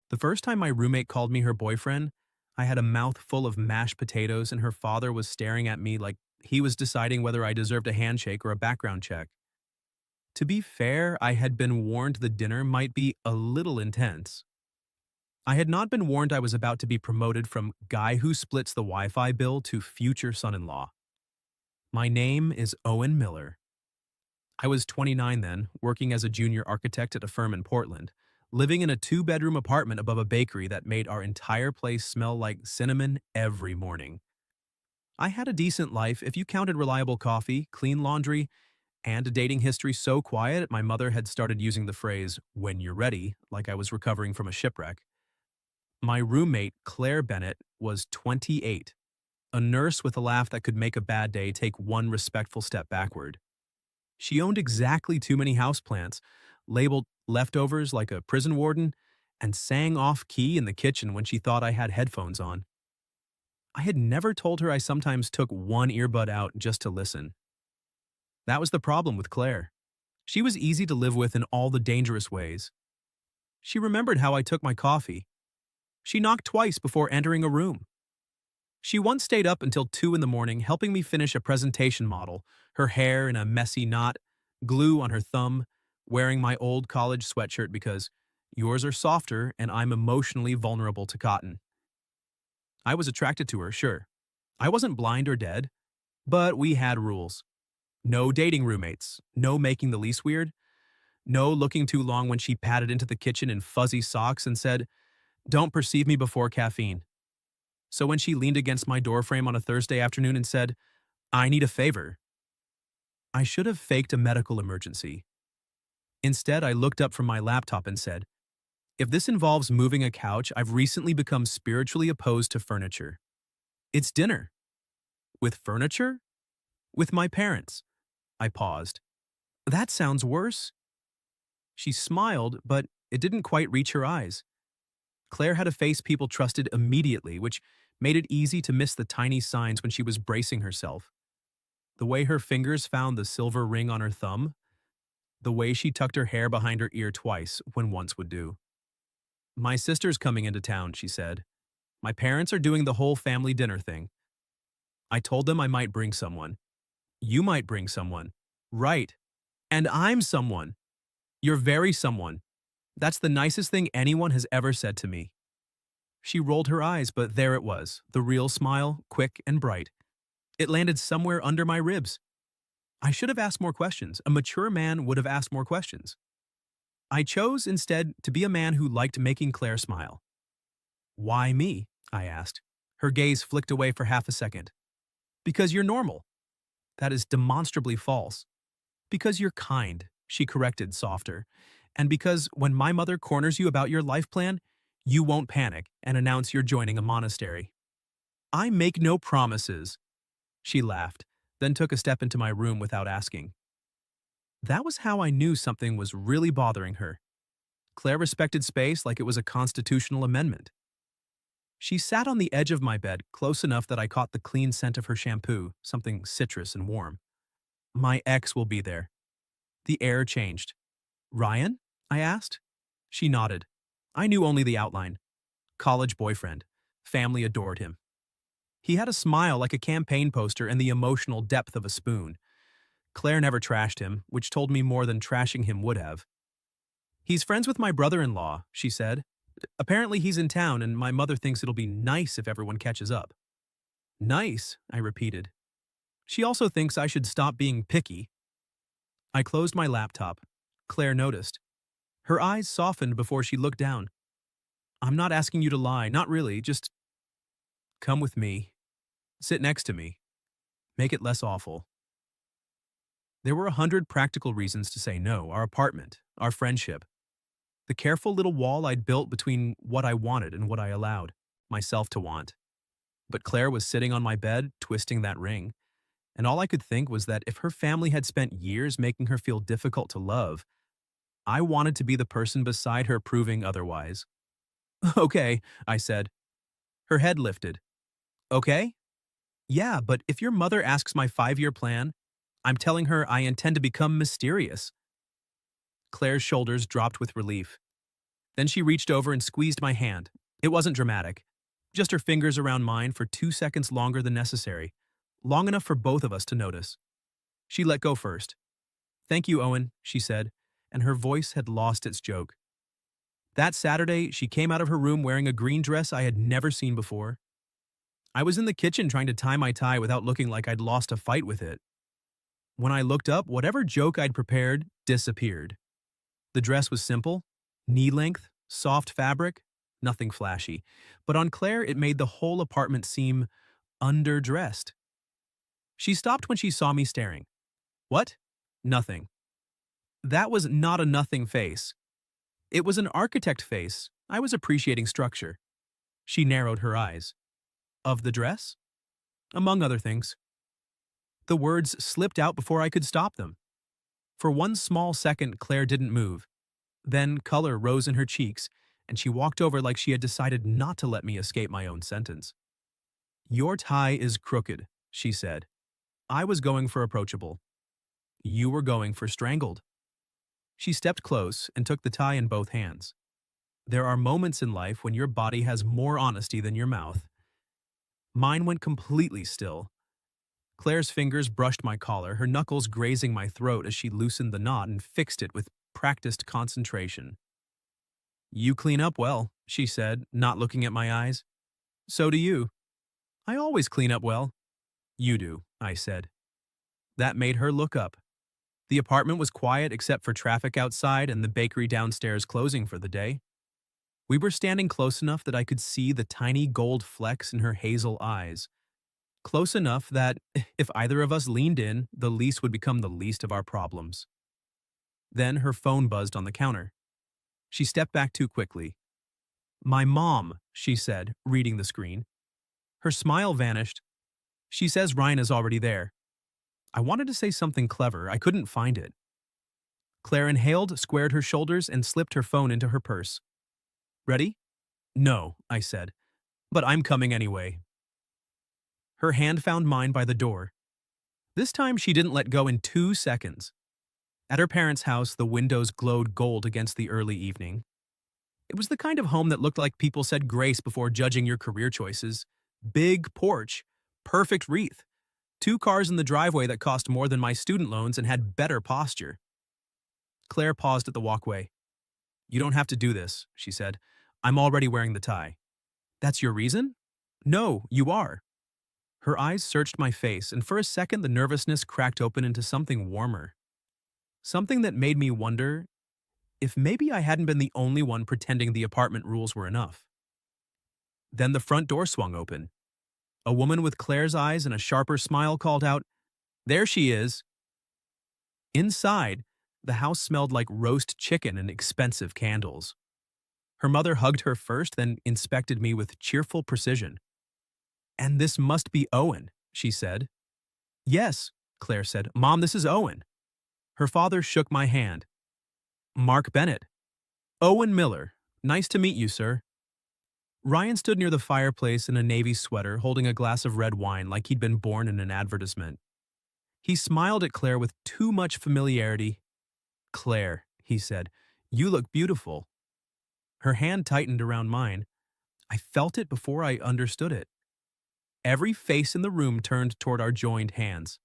The first time my roommate called me her boyfriend, I had a mouth full of mashed potatoes and her father was staring at me like he was deciding whether I deserved a handshake or a background check. To be fair, I had been warned the dinner might be a little intense. I had not been warned I was about to be promoted from guy who splits the Wi Fi bill to future son in law. My name is Owen Miller. I was 29 then, working as a junior architect at a firm in Portland, living in a two-bedroom apartment above a bakery that made our entire place smell like cinnamon every morning. I had a decent life if you counted reliable coffee, clean laundry, and a dating history so quiet my mother had started using the phrase, when you're ready, like I was recovering from a shipwreck. My roommate, Claire Bennett, was 28, a nurse with a laugh that could make a bad day take one respectful step backward. She owned exactly too many houseplants, labeled leftovers like a prison warden, and sang off key in the kitchen when she thought I had headphones on. I had never told her I sometimes took one earbud out just to listen. That was the problem with Claire. She was easy to live with in all the dangerous ways. She remembered how I took my coffee. She knocked twice before entering a room. She once stayed up until 2 in the morning helping me finish a presentation model, her hair in a messy knot, glue on her thumb, wearing my old college sweatshirt because yours are softer and I'm emotionally vulnerable to cotton. I was attracted to her, sure. I wasn't blind or dead, but we had rules. No dating roommates, no making the least weird, no looking too long when she padded into the kitchen in fuzzy socks and said, "Don't perceive me before caffeine." So when she leaned against my doorframe on a Thursday afternoon and said, "I need a favor," I should have faked a medical emergency. Instead, I looked up from my laptop and said, "If this involves moving a couch, I've recently become spiritually opposed to furniture. It's dinner." With furniture? With my parents. I paused. That sounds worse. She smiled, but it didn't quite reach her eyes. Claire had a face people trusted immediately, which made it easy to miss the tiny signs when she was bracing herself. The way her fingers found the silver ring on her thumb, the way she tucked her hair behind her ear twice when once would do. "My sister's coming into town," she said. "My parents are doing the whole family dinner thing." I told them I might bring someone. "You might bring someone." "Right. And I'm someone. You're very someone. That's the nicest thing anyone has ever said to me." She rolled her eyes, but there it was, the real smile, quick and bright. It landed somewhere under my ribs. I should have asked more questions. A mature man would have asked more questions. I chose instead to be a man who liked making Claire smile. "Why me?" I asked. Her gaze flicked away for half a second. "Because you're normal." "That is demonstrably false." "Because you're kind," she corrected softer. "And because when my mother corners you about your life plan, you won't panic and announce you're joining a monastery." "I make no promises." She laughed, then took a step into my room without asking. That was how I knew something was really bothering her. Claire respected space like it was a constitutional amendment. She sat on the edge of my bed, close enough that I caught the clean scent of her shampoo, something citrus and warm. "My ex will be there." The air changed. "Ryan?" I asked. She nodded. I knew only the outline. College boyfriend. Family adored him. He had a smile like a campaign poster and the emotional depth of a spoon. Claire never trashed him, which told me more than trashing him would have. "He's friends with my brother-in-law," she said. "Apparently he's in town and my mother thinks it'll be nice if everyone catches up." "Nice," I repeated. "She also thinks I should stop being picky." I closed my laptop. Claire noticed. Her eyes softened before she looked down. "I'm not asking you to lie, not really, just come with me. Sit next to me. Make it less awful." There were 100 practical reasons to say no: our apartment, our friendship, the careful little wall I'd built between what I wanted and what I allowed myself to want. But Claire was sitting on my bed, twisting that ring, and all I could think was that if her family had spent years making her feel difficult to love, I wanted to be the person beside her proving otherwise. "Okay," I said. Her head lifted. "Okay? Yeah, but if your mother asks my 5-year plan, I'm telling her I intend to become mysterious." Claire's shoulders dropped with relief. Then she reached over and squeezed my hand. It wasn't dramatic. Just her fingers around mine for 2 seconds longer than necessary, long enough for both of us to notice. She let go first. "Thank you, Owen," she said, and her voice had lost its joke. That Saturday, she came out of her room wearing a green dress I had never seen before. I was in the kitchen trying to tie my tie without looking like I'd lost a fight with it. When I looked up, whatever joke I'd prepared disappeared. The dress was simple, knee-length, soft fabric, nothing flashy. But on Claire, it made the whole apartment seem underdressed. She stopped when she saw me staring. "What?" "Nothing." That was not a nothing face. It was an architect face. I was appreciating structure. She narrowed her eyes. "Of the dress?" "Among other things." The words slipped out before I could stop them. For one small second, Claire didn't move. Then color rose in her cheeks, and she walked over like she had decided not to let me escape my own sentence. "Your tie is crooked," she said. I was going for approachable. You were going for strangled. She stepped close and took the tie in both hands. There are moments in life when your body has more honesty than your mouth. Mine went completely still. Claire's fingers brushed my collar, her knuckles grazing my throat as she loosened the knot and fixed it with practiced concentration. "You clean up well," she said, not looking at my eyes. "So do you." "I always clean up well." "You do," I said. That made her look up. The apartment was quiet except for traffic outside and the bakery downstairs closing for the day. We were standing close enough that I could see the tiny gold flecks in her hazel eyes. Close enough that, if either of us leaned in, the least would become the least of our problems. Then her phone buzzed on the counter. She stepped back too quickly. "My mom," she said, reading the screen. Her smile vanished. "She says Ryan is already there." I wanted to say something clever. I couldn't find it. Claire inhaled, squared her shoulders, and slipped her phone into her purse. "Ready?" "No," I said. "But I'm coming anyway." Her hand found mine by the door. This time she didn't let go in 2 seconds. At her parents' house, the windows glowed gold against the early evening. It was the kind of home that looked like people said grace before judging your career choices. Big porch, perfect wreath, 2 cars in the driveway that cost more than my student loans and had better posture. Claire paused at the walkway. "You don't have to do this," she said. "I'm already wearing the tie." "That's your reason?" "No, you are." Her eyes searched my face, and for a second the nervousness cracked open into something warmer. Something that made me wonder if maybe I hadn't been the only one pretending the apartment rules were enough. Then the front door swung open. A woman with Claire's eyes and a sharper smile called out, "There she is." Inside, the house smelled like roast chicken and expensive candles. Her mother hugged her first, then inspected me with cheerful precision. "And this must be Owen," she said. "Yes," Claire said. "Mom, this is Owen." Her father shook my hand. "Mark Bennett." "Owen Miller. Nice to meet you, sir." Ryan stood near the fireplace in a navy sweater, holding a glass of red wine like he'd been born in an advertisement. He smiled at Claire with too much familiarity. "Claire," he said, "you look beautiful." Her hand tightened around mine. I felt it before I understood it. Every face in the room turned toward our joined hands.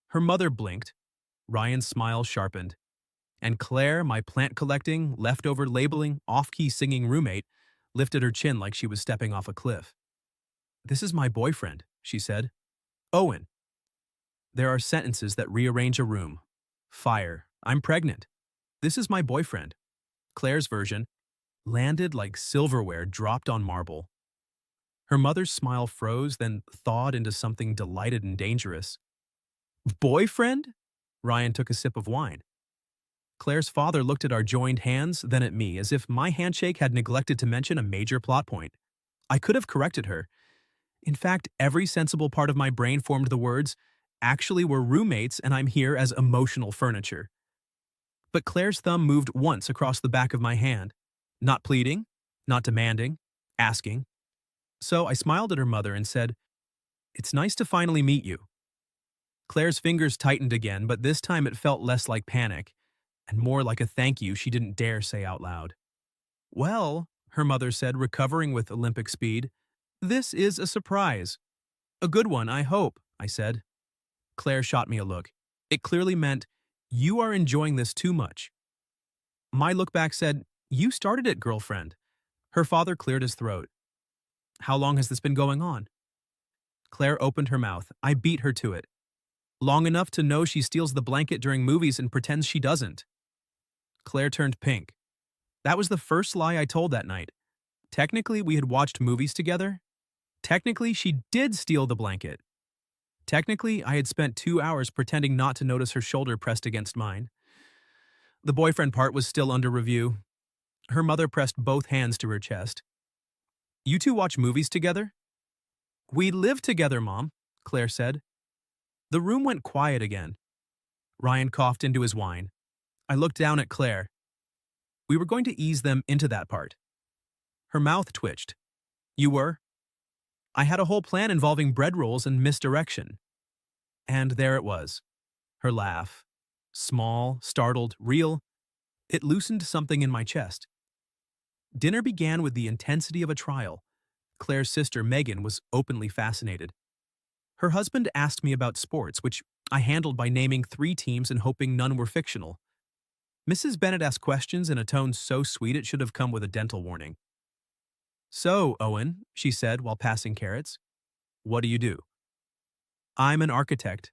Her mother blinked. Ryan's smile sharpened. And Claire, my plant-collecting, leftover labeling, off-key singing roommate, lifted her chin like she was stepping off a cliff. "This is my boyfriend," she said. "Owen." There are sentences that rearrange a room. Fire. "I'm pregnant." "This is my boyfriend." Claire's version landed like silverware dropped on marble. Her mother's smile froze, then thawed into something delighted and dangerous. "Boyfriend?" Ryan took a sip of wine. Claire's father looked at our joined hands, then at me, as if my handshake had neglected to mention a major plot point. I could have corrected her. In fact, every sensible part of my brain formed the words, "Actually, we're roommates and I'm here as emotional furniture." But Claire's thumb moved once across the back of my hand. Not pleading, not demanding, asking. So I smiled at her mother and said, "It's nice to finally meet you." Claire's fingers tightened again, but this time it felt less like panic, and more like a thank you she didn't dare say out loud. Well, her mother said, recovering with Olympic speed, this is a surprise. A good one, I hope, I said. Claire shot me a look. It clearly meant, you are enjoying this too much. My look back said, you started it, girlfriend. Her father cleared his throat. How long has this been going on? Claire opened her mouth. I beat her to it. Long enough to know she steals the blanket during movies and pretends she doesn't. Claire turned pink. That was the first lie I told that night. Technically, we had watched movies together. Technically, she did steal the blanket. Technically, I had spent 2 hours pretending not to notice her shoulder pressed against mine. The boyfriend part was still under review. Her mother pressed both hands to her chest. You two watch movies together? We live together, Mom, Claire said. The room went quiet again. Ryan coughed into his wine. I looked down at Claire. We were going to ease them into that part. Her mouth twitched. You were? I had a whole plan involving bread rolls and misdirection. And there it was. Her laugh. Small, startled, real. It loosened something in my chest. Dinner began with the intensity of a trial. Claire's sister, Megan, was openly fascinated. Her husband asked me about sports, which I handled by naming 3 teams and hoping none were fictional. Mrs. Bennet asked questions in a tone so sweet it should have come with a dental warning. So, Owen, she said while passing carrots, what do you do? I'm an architect.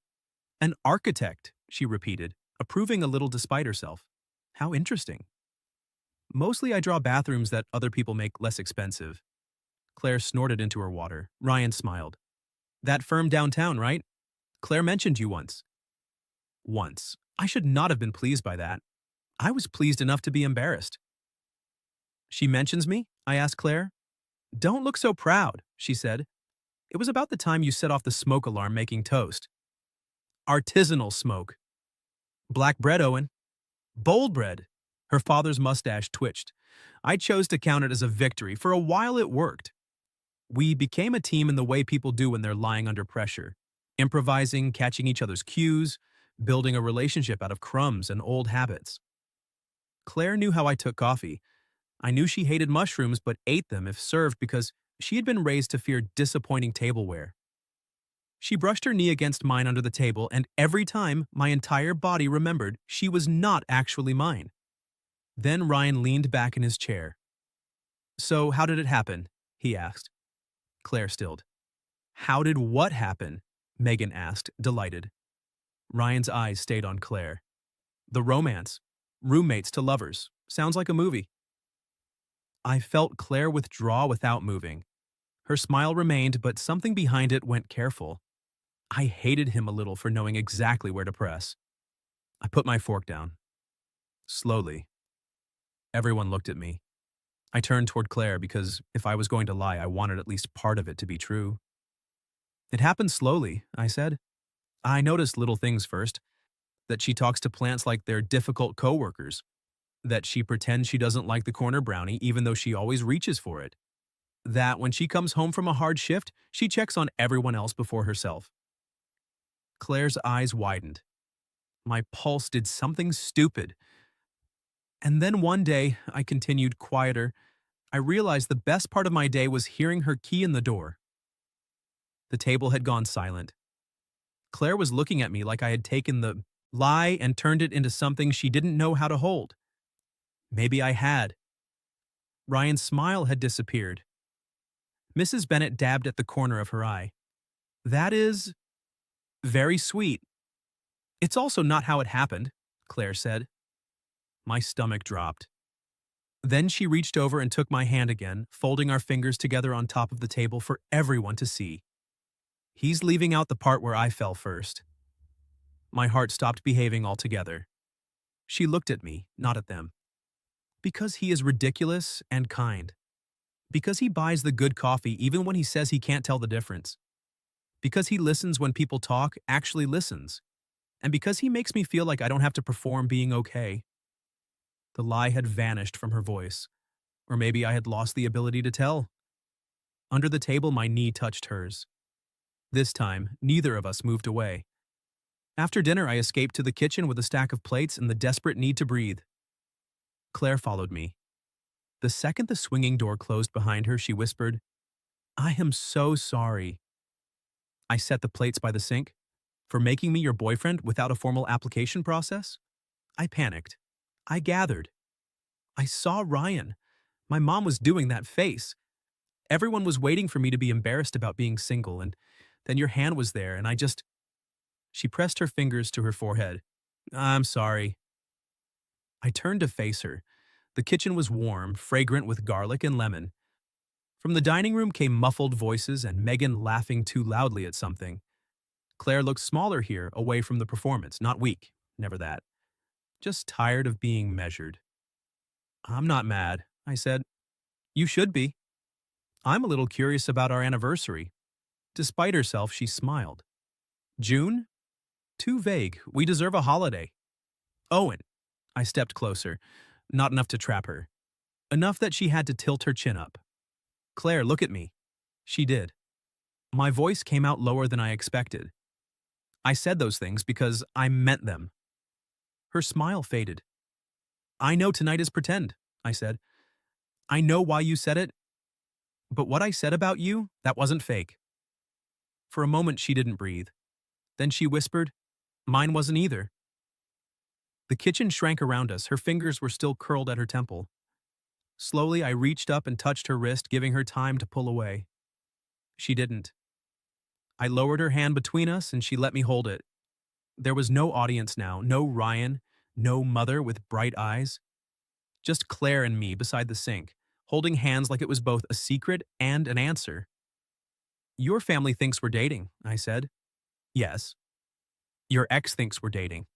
An architect, she repeated, approving a little despite herself. How interesting. Mostly I draw bathrooms that other people make less expensive. Claire snorted into her water. Ryan smiled. That firm downtown, right? Claire mentioned you once. Once. I should not have been pleased by that. I was pleased enough to be embarrassed. She mentions me? I asked Claire. Don't look so proud, she said. It was about the time you set off the smoke alarm making toast. Artisanal smoke. Black bread, Owen. Bold bread. Her father's mustache twitched. I chose to count it as a victory. For a while it worked. We became a team in the way people do when they're lying under pressure. Improvising, catching each other's cues, building a relationship out of crumbs and old habits. Claire knew how I took coffee. I knew she hated mushrooms but ate them if served because she had been raised to fear disappointing tableware. She brushed her knee against mine under the table, and every time my entire body remembered she was not actually mine. Then Ryan leaned back in his chair. So how did it happen? He asked. Claire stilled. How did what happen? Megan asked, delighted. Ryan's eyes stayed on Claire. The romance. Roommates to lovers. Sounds like a movie. I felt Claire withdraw without moving. Her smile remained, but something behind it went careful. I hated him a little for knowing exactly where to press. I put my fork down. Slowly. Everyone looked at me. I turned toward Claire because if I was going to lie, I wanted at least part of it to be true. It happened slowly, I said. I noticed little things first. That she talks to plants like they're difficult coworkers. That she pretends she doesn't like the corner brownie even though she always reaches for it. That when she comes home from a hard shift, she checks on everyone else before herself. Claire's eyes widened. My pulse did something stupid. And then one day, I continued quieter. I realized the best part of my day was hearing her key in the door. The table had gone silent. Claire was looking at me like I had taken the lie and turned it into something she didn't know how to hold. Maybe I had. Ryan's smile had disappeared. Mrs. Bennet dabbed at the corner of her eye. That is very sweet. It's also not how it happened, Claire said. My stomach dropped. Then she reached over and took my hand again, folding our fingers together on top of the table for everyone to see. He's leaving out the part where I fell first. My heart stopped behaving altogether. She looked at me, not at them. Because he is ridiculous and kind. Because he buys the good coffee even when he says he can't tell the difference. Because he listens when people talk, actually listens. And because he makes me feel like I don't have to perform being okay. The lie had vanished from her voice. Or maybe I had lost the ability to tell. Under the table, my knee touched hers. This time, neither of us moved away. After dinner, I escaped to the kitchen with a stack of plates and the desperate need to breathe. Claire followed me. The second the swinging door closed behind her, she whispered, "I am so sorry." I set the plates by the sink. For making me your boyfriend without a formal application process? I panicked. I gathered. I saw Ryan. My mom was doing that face. Everyone was waiting for me to be embarrassed about being single, and then your hand was there, and I just. She pressed her fingers to her forehead. "I'm sorry." I turned to face her. The kitchen was warm, fragrant with garlic and lemon. From the dining room came muffled voices and Megan laughing too loudly at something. Claire looked smaller here, away from the performance, not weak, never that. Just tired of being measured. "I'm not mad," I said. "You should be. I'm a little curious about our anniversary." Despite herself, she smiled. "June? Too vague. We deserve a holiday." "Owen." I stepped closer. Not enough to trap her. Enough that she had to tilt her chin up. "Claire, look at me." She did. My voice came out lower than I expected. I said those things because I meant them. Her smile faded. "I know tonight is pretend," I said. "I know why you said it, but what I said about you, that wasn't fake." For a moment she didn't breathe. Then she whispered, "Mine wasn't either." The kitchen shrank around us, her fingers were still curled at her temple. Slowly I reached up and touched her wrist, giving her time to pull away. She didn't. I lowered her hand between us and she let me hold it. There was no audience now, no Ryan, no mother with bright eyes. Just Claire and me beside the sink, holding hands like it was both a secret and an answer. "Your family thinks we're dating," I said. "Yes." "Your ex thinks we're dating."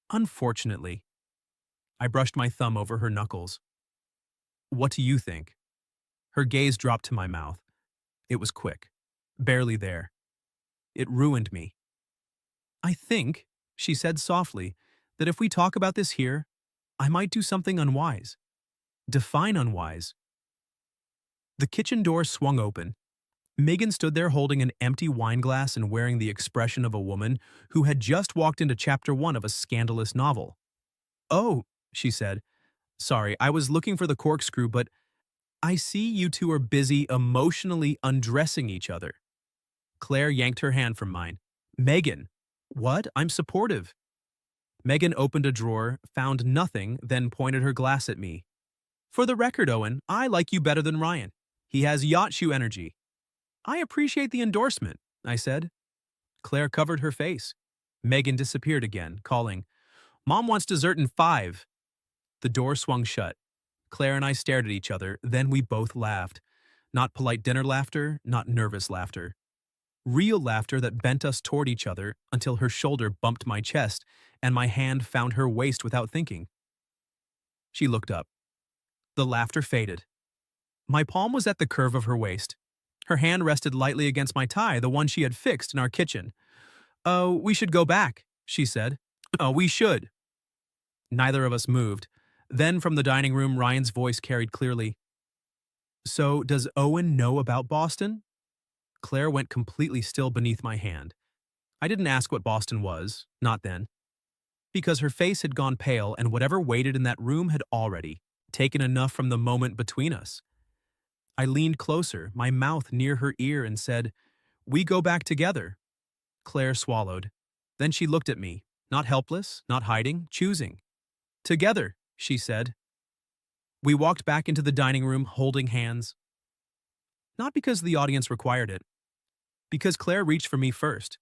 "Unfortunately." I brushed my thumb over her knuckles. "What do you think?" Her gaze dropped to my mouth. It was quick. Barely there. It ruined me. "I think," she said softly, "that if we talk about this here, I might do something unwise." Define unwise. The kitchen door swung open. Megan stood there holding an empty wine glass and wearing the expression of a woman who had just walked into chapter 1 of a scandalous novel. "Oh," she said. "Sorry, I was looking for the corkscrew, but I see you two are busy emotionally undressing each other." Claire yanked her hand from mine. "Megan." "What? I'm supportive." Megan opened a drawer, found nothing, then pointed her glass at me. "For the record, Owen, I like you better than Ryan. He has yacht shoe energy." "I appreciate the endorsement," I said. Claire covered her face. Megan disappeared again, calling, "Mom wants dessert in 5." The door swung shut. Claire and I stared at each other, then we both laughed. Not polite dinner laughter, not nervous laughter. Real laughter that bent us toward each other until her shoulder bumped my chest and my hand found her waist without thinking. She looked up. The laughter faded. My palm was at the curve of her waist. Her hand rested lightly against my tie, the one she had fixed in our kitchen. "Oh, we should go back," she said. "Oh, we should." Neither of us moved. Then from the dining room, Ryan's voice carried clearly. "So, does Owen know about Boston?" Claire went completely still beneath my hand. I didn't ask what Boston was, not then. Because her face had gone pale and whatever waited in that room had already taken enough from the moment between us. I leaned closer, my mouth near her ear, and said, "We go back together." Claire swallowed. Then she looked at me, not helpless, not hiding, choosing. "Together," she said. We walked back into the dining room, holding hands. Not because the audience required it, because Claire reached for me first.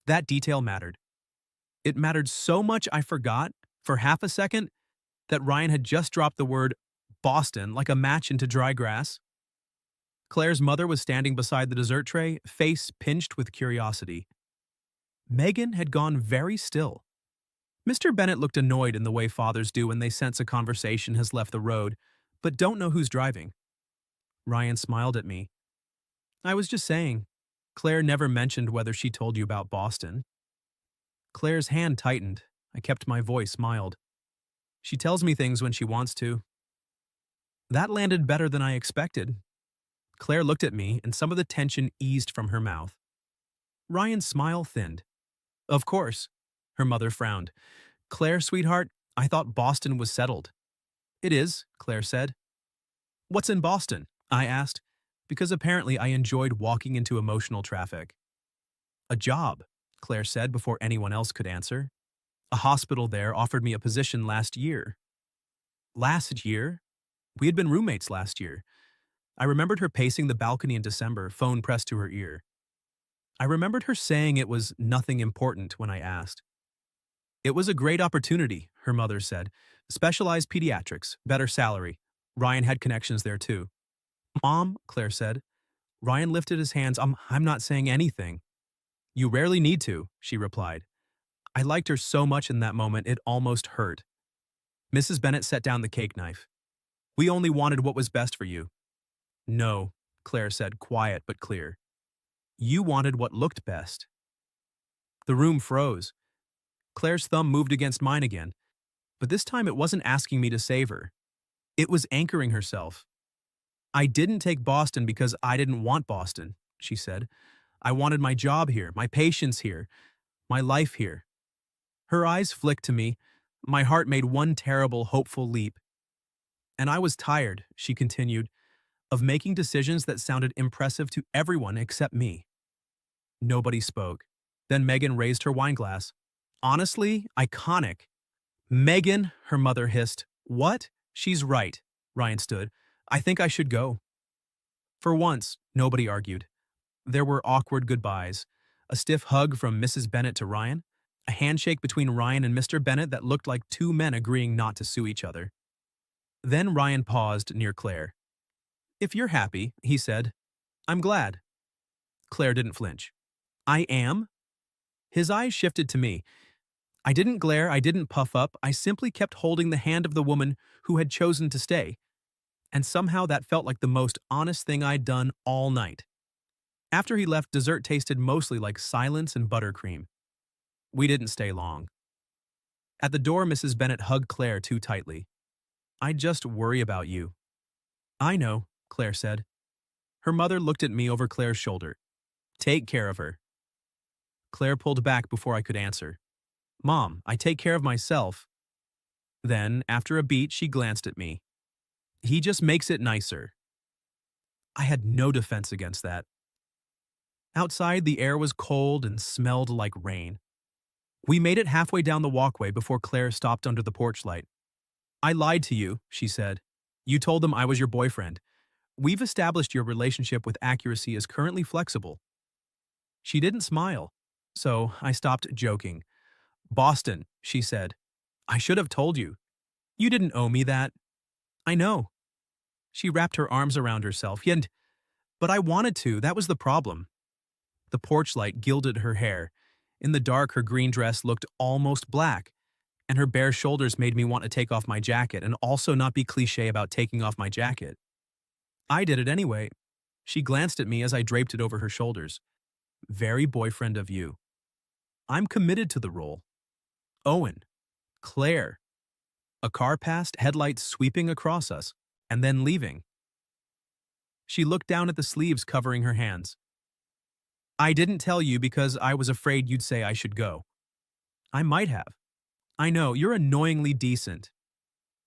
That detail mattered. It mattered so much I forgot, for half a second, that Ryan had just dropped the word Boston like a match into dry grass. Claire's mother was standing beside the dessert tray, face pinched with curiosity. Megan had gone very still. Mr. Bennett looked annoyed in the way fathers do when they sense a conversation has left the road, but don't know who's driving. Ryan smiled at me. "I was just saying, Claire never mentioned whether she told you about Boston." Claire's hand tightened. I kept my voice mild. "She tells me things when she wants to." That landed better than I expected. Claire looked at me, and some of the tension eased from her mouth. Ryan's smile thinned. "Of course." Her mother frowned. "Claire, sweetheart, I thought Boston was settled." "It is," Claire said. What's in Boston? I asked, because apparently I enjoyed walking into emotional traffic. A job, Claire said before anyone else could answer. A hospital there offered me a position last year. Last year? We had been roommates last year. I remembered her pacing the balcony in December, phone pressed to her ear. I remembered her saying it was nothing important when I asked. It was a great opportunity, her mother said. Specialized pediatrics, better salary. Ryan had connections there too. Mom, Claire said. Ryan lifted his hands. I'm not saying anything. You rarely need to, she replied. I liked her so much in that moment it almost hurt. Mrs. Bennet set down the cake knife. We only wanted what was best for you. No, Claire said, quiet but clear. You wanted what looked best. The room froze. Claire's thumb moved against mine again, but this time it wasn't asking me to save her. It was anchoring herself. I didn't take Boston because I didn't want Boston, she said. I wanted my job here, my patients here, my life here. Her eyes flicked to me. My heart made one terrible, hopeful leap. And I was tired, she continued, of making decisions that sounded impressive to everyone except me. Nobody spoke. Then Megan raised her wineglass. Honestly, iconic. Megan, her mother hissed. What? She's right. Ryan stood. I think I should go. For once, nobody argued. There were awkward goodbyes, a stiff hug from Mrs. Bennet to Ryan, a handshake between Ryan and Mr. Bennet that looked like two men agreeing not to sue each other. Then Ryan paused near Claire. If you're happy, he said, I'm glad. Claire didn't flinch. I am? His eyes shifted to me. I didn't glare, I didn't puff up, I simply kept holding the hand of the woman who had chosen to stay. And somehow that felt like the most honest thing I'd done all night. After he left, dessert tasted mostly like silence and buttercream. We didn't stay long. At the door, Mrs. Bennet hugged Claire too tightly. I just worry about you. I know, Claire said. Her mother looked at me over Claire's shoulder. Take care of her. Claire pulled back before I could answer. Mom, I take care of myself. Then, after a beat, she glanced at me. He just makes it nicer. I had no defense against that. Outside, the air was cold and smelled like rain. We made it halfway down the walkway before Claire stopped under the porch light. I lied to you, she said. You told them I was your boyfriend. We've established your relationship with accuracy is currently flexible. She didn't smile, so I stopped joking. Boston, she said. I should have told you. You didn't owe me that. I know. She wrapped her arms around herself, but I wanted to, that was the problem. The porch light gilded her hair. In the dark, her green dress looked almost black, and her bare shoulders made me want to take off my jacket and also not be cliché about taking off my jacket. I did it anyway. She glanced at me as I draped it over her shoulders. Very boyfriend of you. I'm committed to the role. Owen. Claire. A car passed, headlights sweeping across us, and then leaving. She looked down at the sleeves covering her hands. I didn't tell you because I was afraid you'd say I should go. I might have. I know, you're annoyingly decent.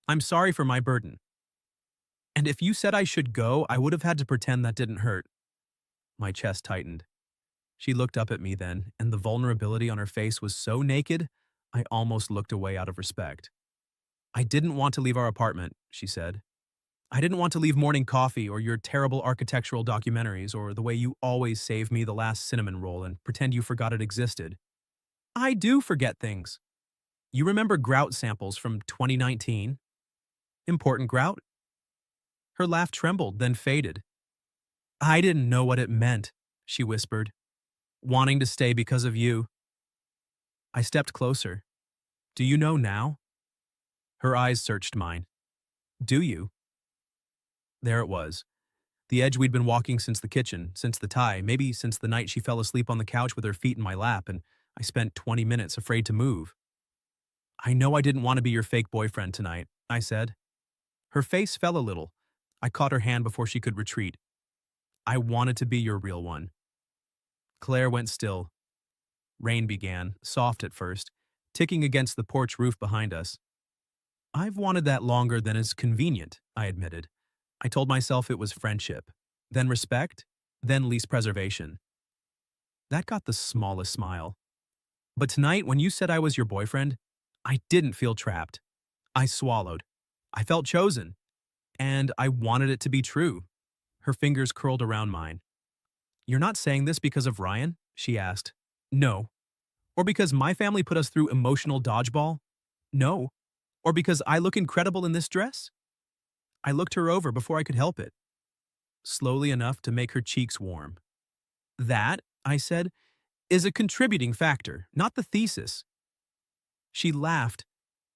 I'm sorry for my burden. And if you said I should go, I would have had to pretend that didn't hurt. My chest tightened. She looked up at me then, and the vulnerability on her face was so naked, I almost looked away out of respect. I didn't want to leave our apartment, she said. I didn't want to leave morning coffee or your terrible architectural documentaries or the way you always save me the last cinnamon roll and pretend you forgot it existed. I do forget things. You remember grout samples from 2019? Important grout? Her laugh trembled, then faded. I didn't know what it meant, she whispered. Wanting to stay because of you. I stepped closer. Do you know now? Her eyes searched mine. Do you? There it was. The edge we'd been walking since the kitchen, since the tie, maybe since the night she fell asleep on the couch with her feet in my lap and I spent 20 minutes afraid to move. I know I didn't want to be your fake boyfriend tonight, I said. Her face fell a little. I caught her hand before she could retreat. I wanted to be your real one. Claire went still. Rain began, soft at first, ticking against the porch roof behind us. I've wanted that longer than is convenient, I admitted. I told myself it was friendship, then respect, then lease preservation. That got the smallest smile. But tonight, when you said I was your boyfriend, I didn't feel trapped. I swallowed. I felt chosen. And I wanted it to be true. Her fingers curled around mine. You're not saying this because of Ryan? She asked. No. Or because my family put us through emotional dodgeball? No. Or because I look incredible in this dress? I looked her over before I could help it, slowly enough to make her cheeks warm. That, I said, is a contributing factor, not the thesis. She laughed,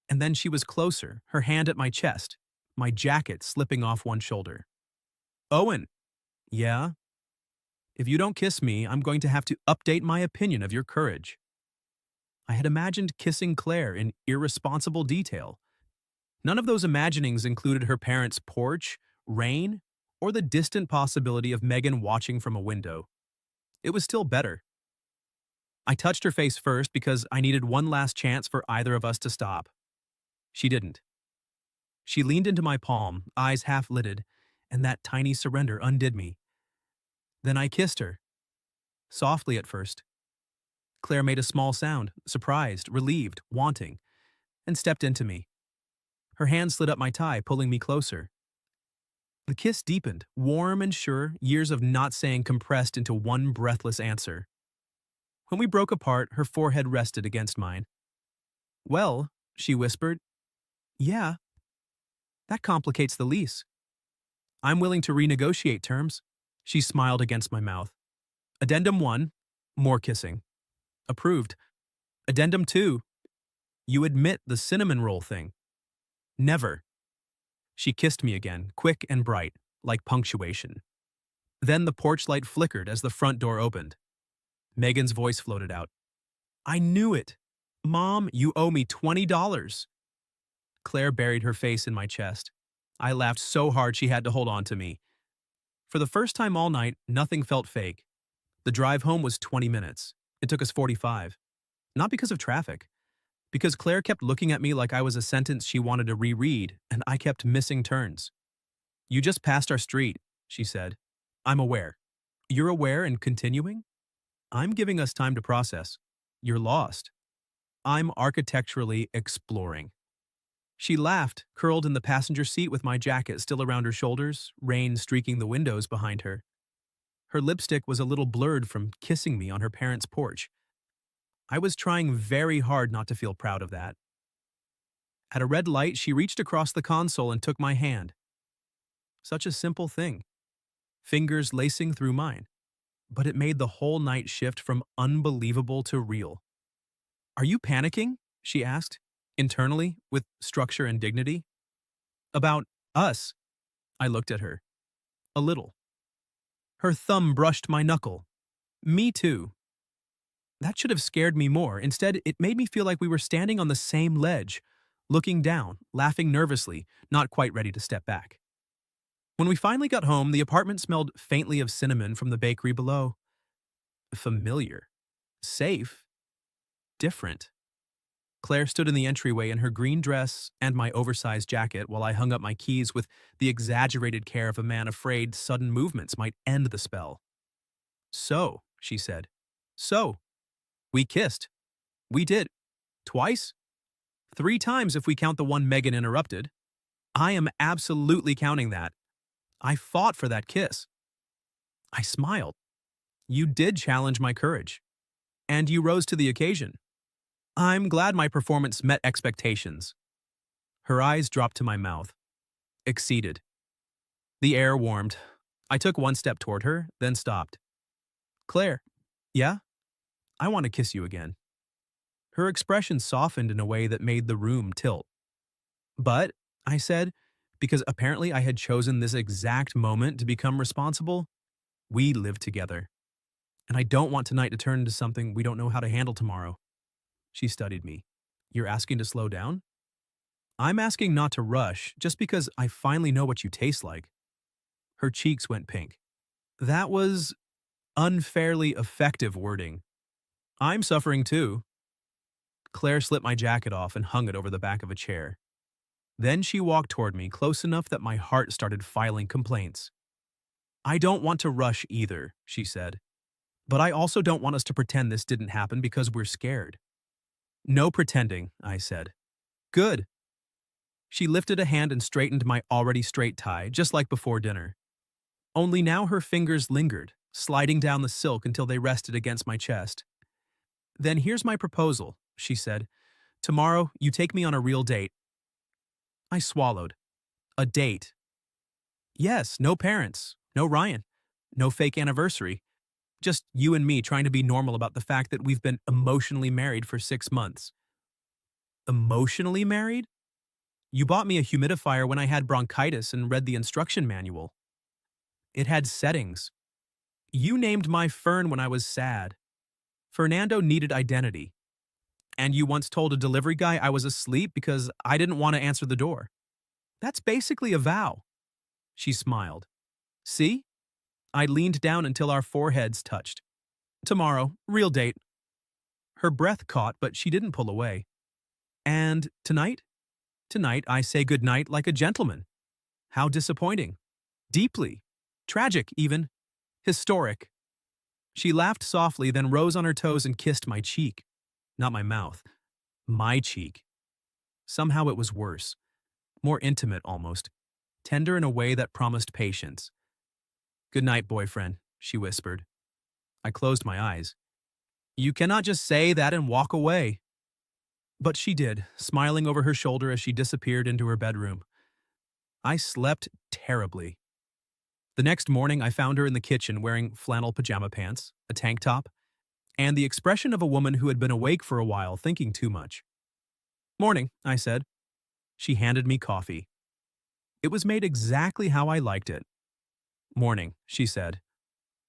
and then she was closer, her hand at my chest, my jacket slipping off one shoulder. Owen. Yeah? If you don't kiss me, I'm going to have to update my opinion of your courage. I had imagined kissing Claire in irresponsible detail. None of those imaginings included her parents' porch, rain, or the distant possibility of Megan watching from a window. It was still better. I touched her face first because I needed one last chance for either of us to stop. She didn't. She leaned into my palm, eyes half-lidded, and that tiny surrender undid me. Then I kissed her. Softly at first. Claire made a small sound, surprised, relieved, wanting, and stepped into me. Her hand slid up my tie, pulling me closer. The kiss deepened, warm and sure, years of not saying compressed into one breathless answer. When we broke apart, her forehead rested against mine. Well, she whispered, yeah, that complicates the lease. I'm willing to renegotiate terms. She smiled against my mouth. Addendum 1, more kissing. Approved. Addendum 2, you admit the cinnamon roll thing. Never. She kissed me again, quick and bright, like punctuation. Then the porch light flickered as the front door opened. Megan's voice floated out. I knew it. Mom, you owe me $20. Claire buried her face in my chest. I laughed so hard she had to hold on to me. For the first time all night, nothing felt fake. The drive home was 20 minutes. It took us 45. Not because of traffic. Because Claire kept looking at me like I was a sentence she wanted to reread, and I kept missing turns. You just passed our street, she said. I'm aware. You're aware and continuing? I'm giving us time to process. You're lost. I'm architecturally exploring. She laughed, curled in the passenger seat with my jacket still around her shoulders, rain streaking the windows behind her. Her lipstick was a little blurred from kissing me on her parents' porch. I was trying very hard not to feel proud of that. At a red light, she reached across the console and took my hand. Such a simple thing. Fingers lacing through mine. But it made the whole night shift from unbelievable to real. Are you panicking? She asked, internally, with structure and dignity. About us. I looked at her. A little. Her thumb brushed my knuckle. Me too. That should have scared me more. Instead, it made me feel like we were standing on the same ledge, looking down, laughing nervously, not quite ready to step back. When we finally got home, the apartment smelled faintly of cinnamon from the bakery below. Familiar. Safe. Different. Claire stood in the entryway in her green dress and my oversized jacket while I hung up my keys with the exaggerated care of a man afraid sudden movements might end the spell. So, she said. So. We kissed. We did. Twice? 3 times if we count the one Megan interrupted. I am absolutely counting that. I fought for that kiss. I smiled. You did challenge my courage. And you rose to the occasion. I'm glad my performance met expectations. Her eyes dropped to my mouth. Exceeded. The air warmed. I took one step toward her, then stopped. Claire. Yeah? I want to kiss you again. Her expression softened in a way that made the room tilt. But, I said, because apparently I had chosen this exact moment to become responsible, we live together. And I don't want tonight to turn into something we don't know how to handle tomorrow. She studied me. You're asking to slow down? I'm asking not to rush, just because I finally know what you taste like. Her cheeks went pink. That was unfairly effective wording. I'm suffering too. Claire slipped my jacket off and hung it over the back of a chair. Then she walked toward me, close enough that my heart started filing complaints. I don't want to rush either, she said. But I also don't want us to pretend this didn't happen because we're scared. No pretending, I said. Good. She lifted a hand and straightened my already straight tie, just like before dinner. Only now her fingers lingered, sliding down the silk until they rested against my chest. Then here's my proposal, she said. Tomorrow, you take me on a real date. I swallowed. A date. Yes, no parents, no Ryan, no fake anniversary. Just you and me trying to be normal about the fact that we've been emotionally married for 6 months. Emotionally married? You bought me a humidifier when I had bronchitis and read the instruction manual. It had settings. You named my fern when I was sad. Fernando needed identity. And you once told a delivery guy I was asleep because I didn't want to answer the door. That's basically a vow. She smiled. See? I leaned down until our foreheads touched. Tomorrow, real date. Her breath caught, but she didn't pull away. And tonight? Tonight I say goodnight like a gentleman. How disappointing. Deeply. Tragic, even. Historic. She laughed softly, then rose on her toes and kissed my cheek. Not my mouth. My cheek. Somehow it was worse. More intimate, almost. Tender in a way that promised patience. Good night, boyfriend, she whispered. I closed my eyes. You cannot just say that and walk away. But she did, smiling over her shoulder as she disappeared into her bedroom. I slept terribly. The next morning, I found her in the kitchen wearing flannel pajama pants, a tank top, and the expression of a woman who had been awake for a while thinking too much. Morning, I said. She handed me coffee. It was made exactly how I liked it. Morning, she said.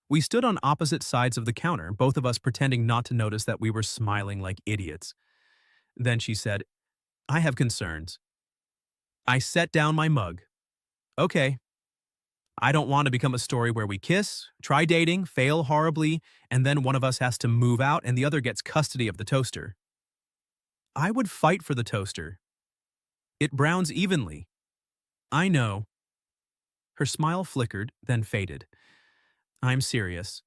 We stood on opposite sides of the counter, both of us pretending not to notice that we were smiling like idiots. Then she said, I have concerns. I set down my mug. Okay. I don't want to become a story where we kiss, try dating, fail horribly, and then one of us has to move out and the other gets custody of the toaster. I would fight for the toaster. It browns evenly. I know. Her smile flickered, then faded. I'm serious.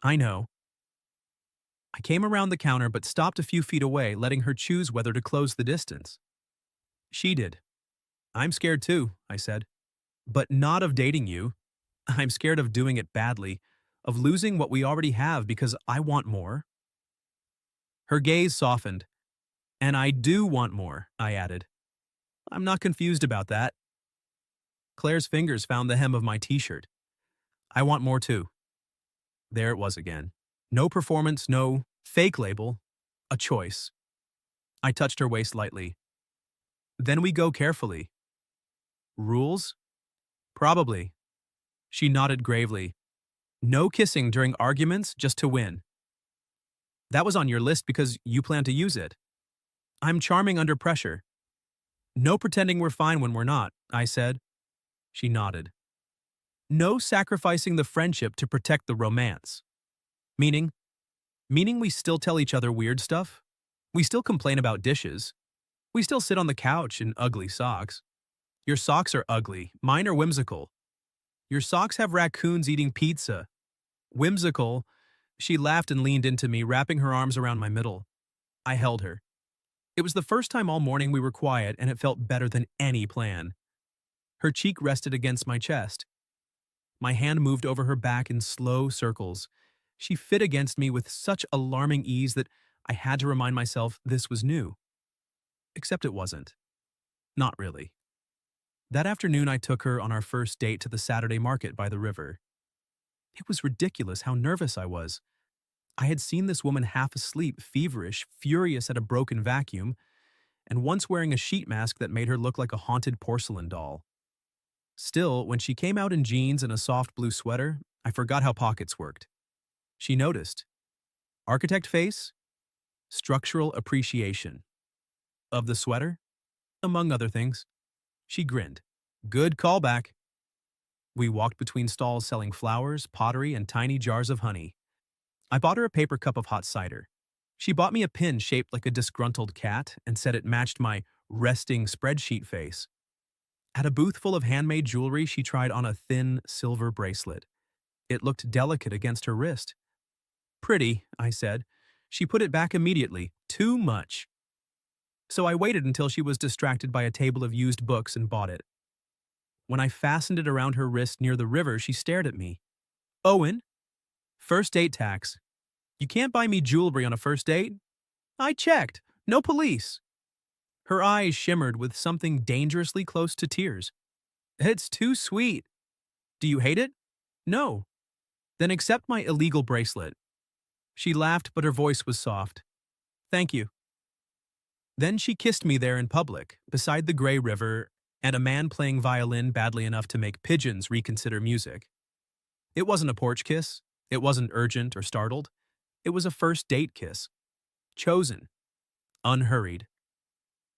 I know. I came around the counter but stopped a few feet away, letting her choose whether to close the distance. She did. I'm scared too, I said. But not of dating you. I'm scared of doing it badly, of losing what we already have because I want more. Her gaze softened. And I do want more, I added. I'm not confused about that. Claire's fingers found the hem of my t-shirt. I want more too. There it was again. No performance, no fake label, a choice. I touched her waist lightly. Then we go carefully. Rules? Probably. She nodded gravely. No kissing during arguments, just to win. That was on your list because you plan to use it. I'm charming under pressure. No pretending we're fine when we're not, I said. She nodded. No sacrificing the friendship to protect the romance. Meaning we still tell each other weird stuff. We still complain about dishes. We still sit on the couch in ugly socks. Your socks are ugly. Mine are whimsical. Your socks have raccoons eating pizza. Whimsical. She laughed and leaned into me, wrapping her arms around my middle. I held her. It was the first time all morning we were quiet, and it felt better than any plan. Her cheek rested against my chest. My hand moved over her back in slow circles. She fit against me with such alarming ease that I had to remind myself this was new. Except it wasn't. Not really. That afternoon I took her on our first date to the Saturday market by the river. It was ridiculous how nervous I was. I had seen this woman half asleep, feverish, furious at a broken vacuum, and once wearing a sheet mask that made her look like a haunted porcelain doll. Still, when she came out in jeans and a soft blue sweater, I forgot how pockets worked. She noticed. Architect face? Structural appreciation. Of the sweater? Among other things. She grinned. Good callback. We walked between stalls selling flowers, pottery, and tiny jars of honey. I bought her a paper cup of hot cider. She bought me a pin shaped like a disgruntled cat and said it matched my resting spreadsheet face. At a booth full of handmade jewelry, she tried on a thin silver bracelet. It looked delicate against her wrist. Pretty, I said. She put it back immediately. Too much. So I waited until she was distracted by a table of used books and bought it. When I fastened it around her wrist near the river, she stared at me. Owen, first date tax. You can't buy me jewelry on a first date? I checked. No police. Her eyes shimmered with something dangerously close to tears. It's too sweet. Do you hate it? No. Then accept my illegal bracelet. She laughed, but her voice was soft. Thank you. Then she kissed me there in public, beside the gray river, and a man playing violin badly enough to make pigeons reconsider music. It wasn't a porch kiss. It wasn't urgent or startled. It was a first date kiss. Chosen. Unhurried.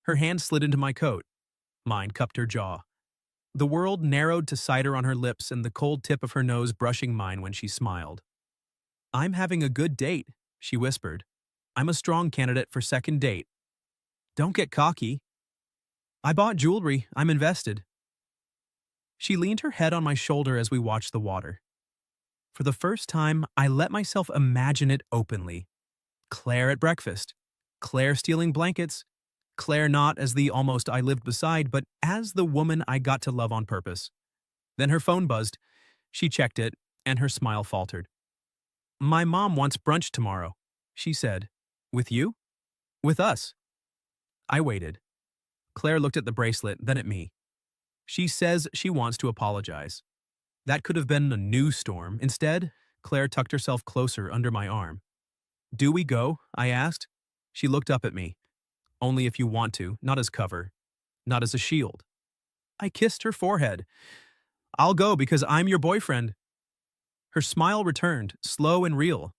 Her hand slid into my coat. Mine cupped her jaw. The world narrowed to cider on her lips and the cold tip of her nose brushing mine when she smiled. I'm having a good date, she whispered. I'm a strong candidate for second date. Don't get cocky. I bought jewelry. I'm invested. She leaned her head on my shoulder as we watched the water. For the first time, I let myself imagine it openly. Claire at breakfast. Claire stealing blankets. Claire not as the almost I lived beside, but as the woman I got to love on purpose. Then her phone buzzed. She checked it, and her smile faltered. My mom wants brunch tomorrow, she said. With you? With us. I waited. Claire looked at the bracelet, then at me. She says she wants to apologize. That could have been a new storm. Instead, Claire tucked herself closer under my arm. Do we go? I asked. She looked up at me. Only if you want to, not as cover, not as a shield. I kissed her forehead. I'll go because I'm your boyfriend. Her smile returned, slow and real.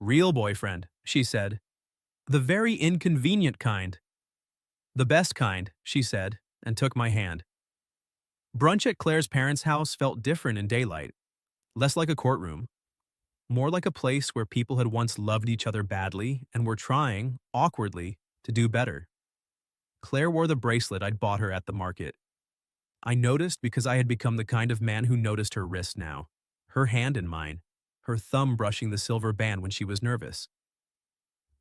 Real boyfriend, she said. The very inconvenient kind. The best kind, she said, and took my hand. Brunch at Claire's parents' house felt different in daylight. Less like a courtroom. More like a place where people had once loved each other badly and were trying, awkwardly, to do better. Claire wore the bracelet I'd bought her at the market. I noticed because I had become the kind of man who noticed her wrist now, her hand in mine, her thumb brushing the silver band when she was nervous.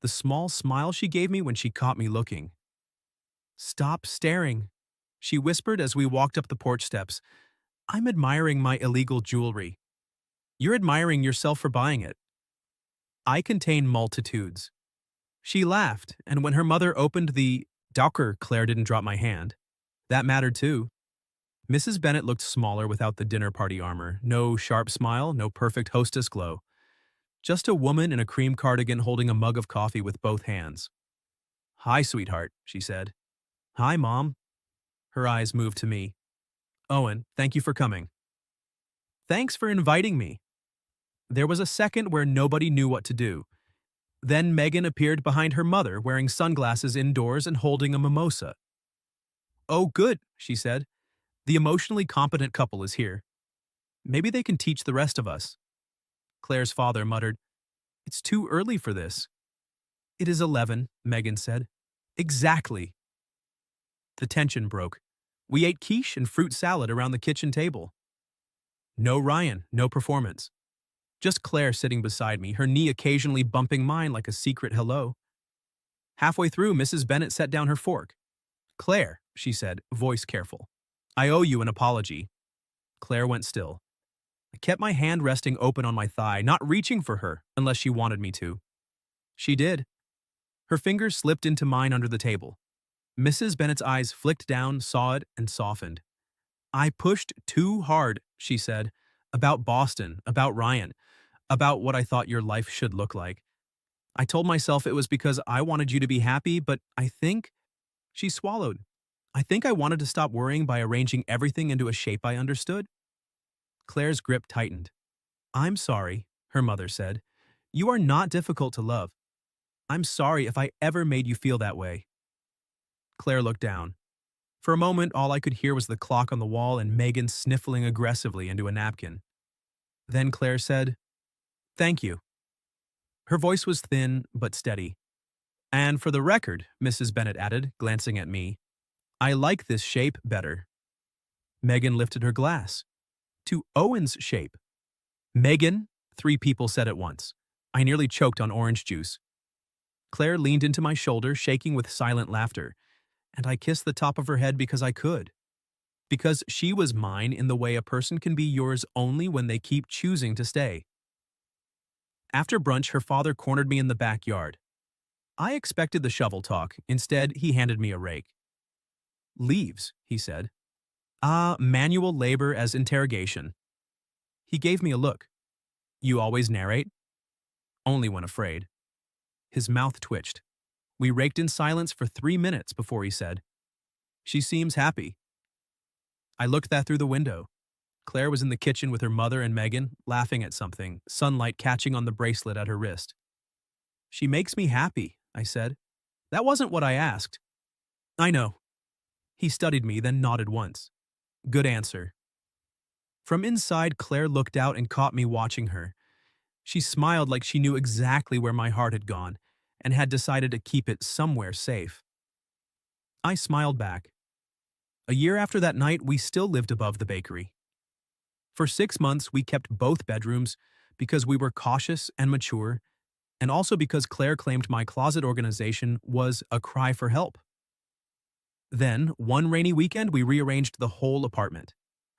The small smile she gave me when she caught me looking. Stop staring, she whispered as we walked up the porch steps. I'm admiring my illegal jewelry. You're admiring yourself for buying it. I contain multitudes. She laughed, and when her mother opened the Docker, Claire didn't drop my hand. That mattered too. Mrs. Bennet looked smaller without the dinner party armor. No sharp smile, no perfect hostess glow. Just a woman in a cream cardigan holding a mug of coffee with both hands. Hi, sweetheart, she said. Hi, Mom. Her eyes moved to me. Owen, thank you for coming. Thanks for inviting me. There was a second where nobody knew what to do. Then Megan appeared behind her mother wearing sunglasses indoors and holding a mimosa. Oh, good, she said. The emotionally competent couple is here. Maybe they can teach the rest of us. Claire's father muttered, It's too early for this. It is 11, Megan said. Exactly. The tension broke. We ate quiche and fruit salad around the kitchen table. No Ryan, no performance. Just Claire sitting beside me, her knee occasionally bumping mine like a secret hello. Halfway through, Mrs. Bennet set down her fork. Claire, she said, voice careful. I owe you an apology. Claire went still. I kept my hand resting open on my thigh, not reaching for her unless she wanted me to. She did. Her fingers slipped into mine under the table. Mrs. Bennet's eyes flicked down, saw it, and softened. I pushed too hard, she said, about Boston, about Ryan, about what I thought your life should look like. I told myself it was because I wanted you to be happy, but I think... She swallowed. I think I wanted to stop worrying by arranging everything into a shape I understood. Claire's grip tightened. I'm sorry, her mother said. You are not difficult to love. I'm sorry if I ever made you feel that way. Claire looked down. For a moment, all I could hear was the clock on the wall and Megan sniffling aggressively into a napkin. Then Claire said, Thank you. Her voice was thin but steady. And for the record, Mrs. Bennet added, glancing at me, I like this shape better. Megan lifted her glass. To Owen's shape. Megan, three people said at once. I nearly choked on orange juice. Claire leaned into my shoulder, shaking with silent laughter, and I kissed the top of her head because I could. Because she was mine in the way a person can be yours only when they keep choosing to stay. After brunch, her father cornered me in the backyard. I expected the shovel talk. Instead, he handed me a rake. Leaves, he said. Manual labor as interrogation. He gave me a look. You always narrate? Only when afraid. His mouth twitched. We raked in silence for 3 minutes before he said, She seems happy. I looked that through the window. Claire was in the kitchen with her mother and Megan, laughing at something, sunlight catching on the bracelet at her wrist. She makes me happy, I said. That wasn't what I asked. I know. He studied me, then nodded once. Good answer. From inside, Claire looked out and caught me watching her. She smiled like she knew exactly where my heart had gone and had decided to keep it somewhere safe. I smiled back. A year after that night, we still lived above the bakery. For 6 months, we kept both bedrooms because we were cautious and mature, and also because Claire claimed my closet organization was a cry for help. Then, one rainy weekend, we rearranged the whole apartment.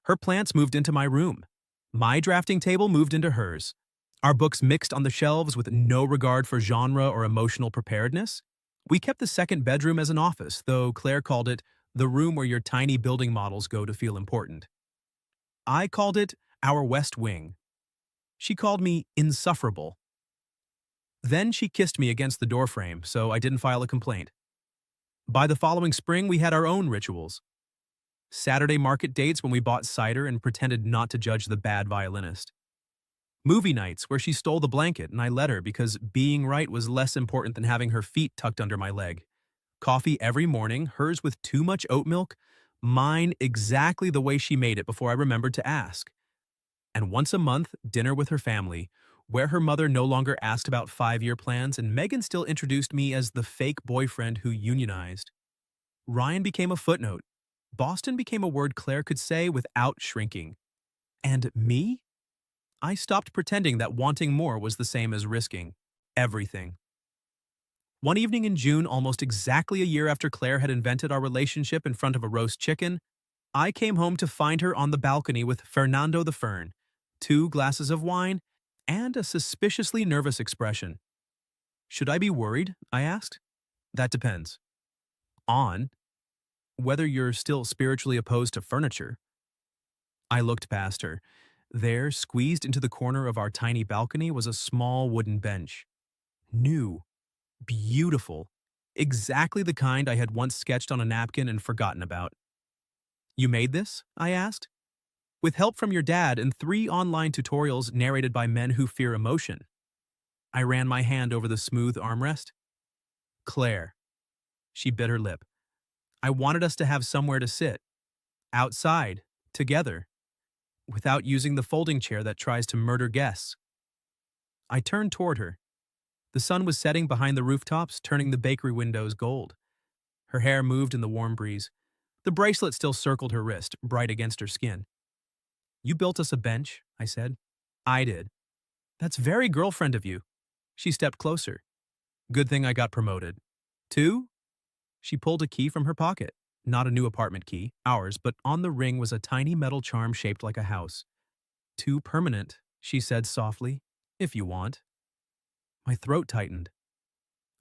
Her plants moved into my room. My drafting table moved into hers. Our books mixed on the shelves with no regard for genre or emotional preparedness. We kept the second bedroom as an office, though Claire called it the room where your tiny building models go to feel important. I called it our West Wing. She called me insufferable. Then she kissed me against the doorframe, so I didn't file a complaint. By the following spring, we had our own rituals. Saturday market dates when we bought cider and pretended not to judge the bad violinist. Movie nights where she stole the blanket and I let her because being right was less important than having her feet tucked under my leg. Coffee every morning, hers with too much oat milk, mine exactly the way she made it before I remembered to ask. And once a month, dinner with her family, where her mother no longer asked about 5-year plans and Megan still introduced me as the fake boyfriend who unionized. Ryan became a footnote. Boston became a word Claire could say without shrinking. And me? I stopped pretending that wanting more was the same as risking everything. One evening in June, almost exactly a year after Claire had invented our relationship in front of a roast chicken, I came home to find her on the balcony with Fernando the Fern, 2 glasses of wine, and a suspiciously nervous expression. Should I be worried? I asked. That depends. On whether you're still spiritually opposed to furniture. I looked past her. There, squeezed into the corner of our tiny balcony, was a small wooden bench. New. Beautiful. Exactly the kind I had once sketched on a napkin and forgotten about. You made this? I asked. With help from your dad and 3 online tutorials narrated by men who fear emotion. I ran my hand over the smooth armrest. Claire. She bit her lip. I wanted us to have somewhere to sit. Outside. Together. Without using the folding chair that tries to murder guests. I turned toward her. The sun was setting behind the rooftops, turning the bakery windows gold. Her hair moved in the warm breeze. The bracelet still circled her wrist, bright against her skin. You built us a bench, I said. I did. That's very girlfriend of you. She stepped closer. Good thing I got promoted. 2? She pulled a key from her pocket. Not a new apartment key, ours, but on the ring was a tiny metal charm shaped like a house. 2 permanent, she said softly, if you want. My throat tightened.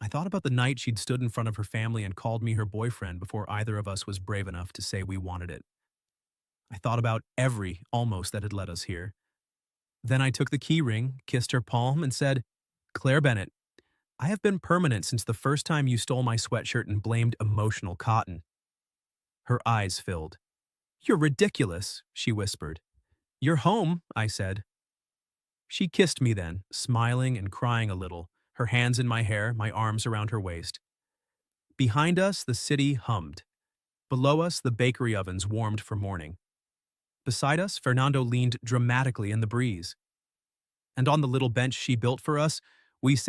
I thought about the night she'd stood in front of her family and called me her boyfriend before either of us was brave enough to say we wanted it. I thought about every almost that had led us here. Then I took the key ring, kissed her palm, and said, Claire Bennett, I have been permanent since the first time you stole my sweatshirt and blamed emotional cotton. Her eyes filled. You're ridiculous, she whispered. You're home, I said. She kissed me then, smiling and crying a little, her hands in my hair, my arms around her waist. Behind us, the city hummed. Below us, the bakery ovens warmed for morning. Beside us, Fernando leaned dramatically in the breeze. And on the little bench she built for us, we sat